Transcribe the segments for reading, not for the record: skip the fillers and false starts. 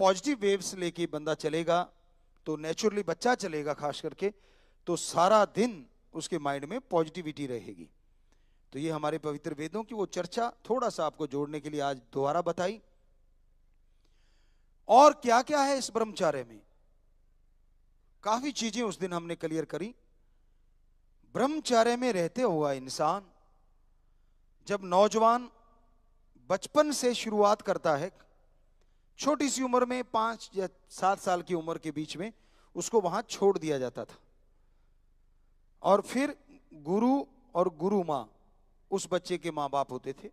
Positive waves लेके बंदा चलेगा तो नेचुरली बच्चा चलेगा खास करके, तो सारा दिन उसके माइंड में पॉजिटिविटी रहेगी। तो ये हमारे पवित्र वेदों की वो चर्चा थोड़ा सा आपको जोड़ने के लिए आज दोबारा बताई। और क्या क्या है इस ब्रह्मचर्य में, काफी चीजें उस दिन हमने क्लियर करी। ब्रह्मचर्य में रहते हुआ इंसान जब नौजवान बचपन से शुरुआत करता है, छोटी सी उम्र में 5 या 7 साल की उम्र के बीच में उसको वहां छोड़ दिया जाता था, और फिर गुरु और गुरु मां उस बच्चे के मां बाप होते थे।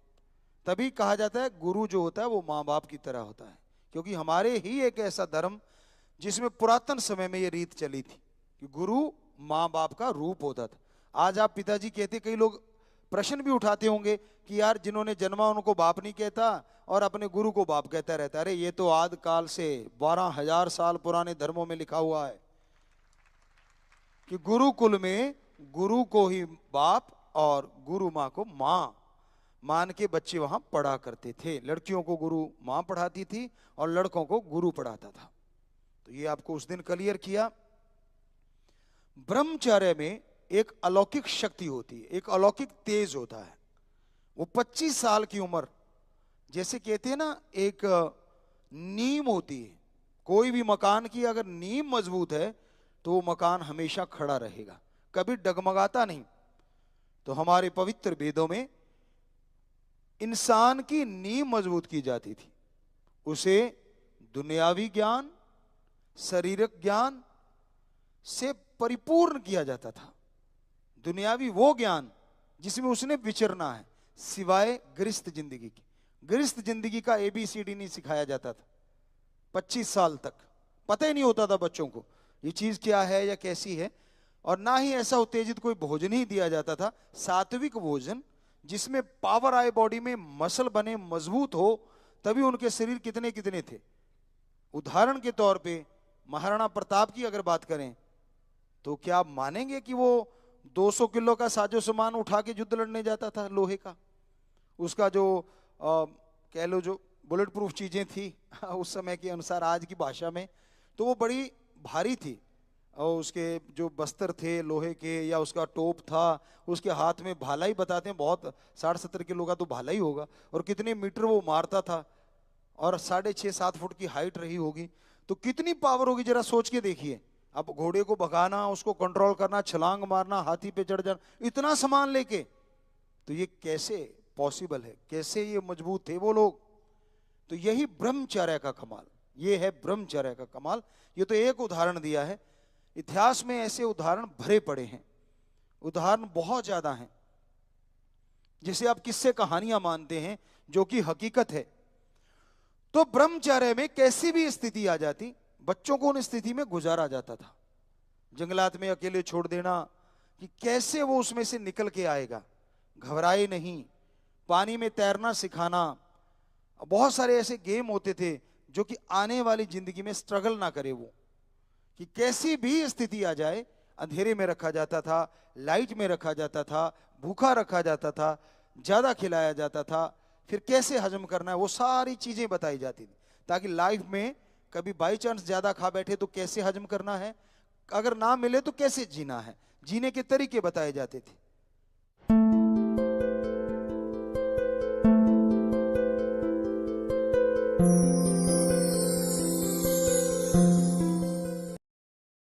तभी कहा जाता है गुरु जो होता है वो मां बाप की तरह होता है, क्योंकि हमारे ही एक ऐसा धर्म जिसमें पुरातन समय में ये रीत चली थी कि गुरु मां बाप का रूप होता था। आज आप पिताजी कहते, कई लोग प्रश्न भी उठाते होंगे कि यार जिन्होंने जन्मा उनको बाप नहीं कहता और अपने गुरु को बाप कहता रहता है। अरे ये तो आदि काल से 12,000 साल पुराने धर्मों में लिखा हुआ है कि गुरुकुल में गुरु को ही बाप और गुरु मां को मां मान के बच्चे वहां पढ़ा करते थे। लड़कियों को गुरु मां पढ़ाती थी और लड़कों को गुरु पढ़ाता था। तो ये आपको उस दिन क्लियर किया। ब्रह्मचर्य में एक अलौकिक शक्ति होती है, एक अलौकिक तेज होता है। वो 25 साल की उम्र, जैसे कहते हैं ना एक नींव होती है, कोई भी मकान की अगर नींव मजबूत है तो वो मकान हमेशा खड़ा रहेगा, कभी डगमगाता नहीं। तो हमारे पवित्र वेदों में इंसान की नींव मजबूत की जाती थी, उसे दुनियावी ज्ञान शारीरिक ज्ञान से परिपूर्ण किया जाता था। दुनियावी वो ज्ञान जिसमें उसने विचरना है, सिवाय गृहस्थ जिंदगी की। गृहस्थ जिंदगी का ABCD नहीं सिखाया जाता था। 25 साल तक पता ही नहीं होता था बच्चों को ये चीज क्या है या कैसी है, और ना ही ऐसा उत्तेजित कोई भोजन ही दिया जाता था। सात्विक भोजन जिसमें पावर आए, बॉडी में मसल बने, मजबूत हो, तभी उनके शरीर कितने कितने थे। उदाहरण के तौर पे महाराणा प्रताप की अगर बात करें तो क्या आप मानेंगे कि वो 200 किलो का साजो सामान उठा के युद्ध लड़ने जाता था लोहे का। उसका जो कह लो जो बुलेट प्रूफ चीजें थी उस समय के अनुसार आज की भाषा में, तो वो बड़ी भारी थी। और उसके जो बस्तर थे लोहे के, या उसका टोप था, उसके हाथ में भाला ही बताते हैं, बहुत 60-70 किलो का तो भाला ही होगा, और कितने मीटर वो मारता था, और 6.5-7 फुट की हाइट रही होगी। तो कितनी पावर होगी जरा सोच के देखिए। अब घोड़े को भगाना, उसको कंट्रोल करना, छलांग मारना, हाथी पे चढ़ जाना, इतना सामान लेके, तो ये कैसे पॉसिबल है, कैसे ये मजबूत थे वो लोग। तो यही ब्रह्मचर्य का कमाल, ये है ब्रह्मचर्य का कमाल। ये तो एक उदाहरण दिया है, इतिहास में ऐसे उदाहरण भरे पड़े हैं, उदाहरण बहुत ज्यादा हैं, जिसे आप किस्से कहानियां मानते हैं जो कि हकीकत है। तो ब्रह्मचर्य में कैसी भी स्थिति आ जाती, बच्चों को उन स्थिति में गुजारा जाता था। जंगलात में अकेले छोड़ देना, कि कैसे वो उसमें से निकल के आएगा, घबराए नहीं। पानी में तैरना सिखाना, बहुत सारे ऐसे गेम होते थे जो कि आने वाली जिंदगी में स्ट्रगल ना करे वो, कि कैसी भी स्थिति आ जाए, अंधेरे में रखा जाता था, लाइट में रखा जाता था, भूखा रखा जाता था, ज्यादा खिलाया जाता था, फिर कैसे हजम करना है वो सारी चीजें बताई जाती थी, ताकि लाइफ में कभी बाई चांस ज्यादा खा बैठे तो कैसे हजम करना है, अगर ना मिले तो कैसे जीना है, जीने के तरीके बताए जाते थे।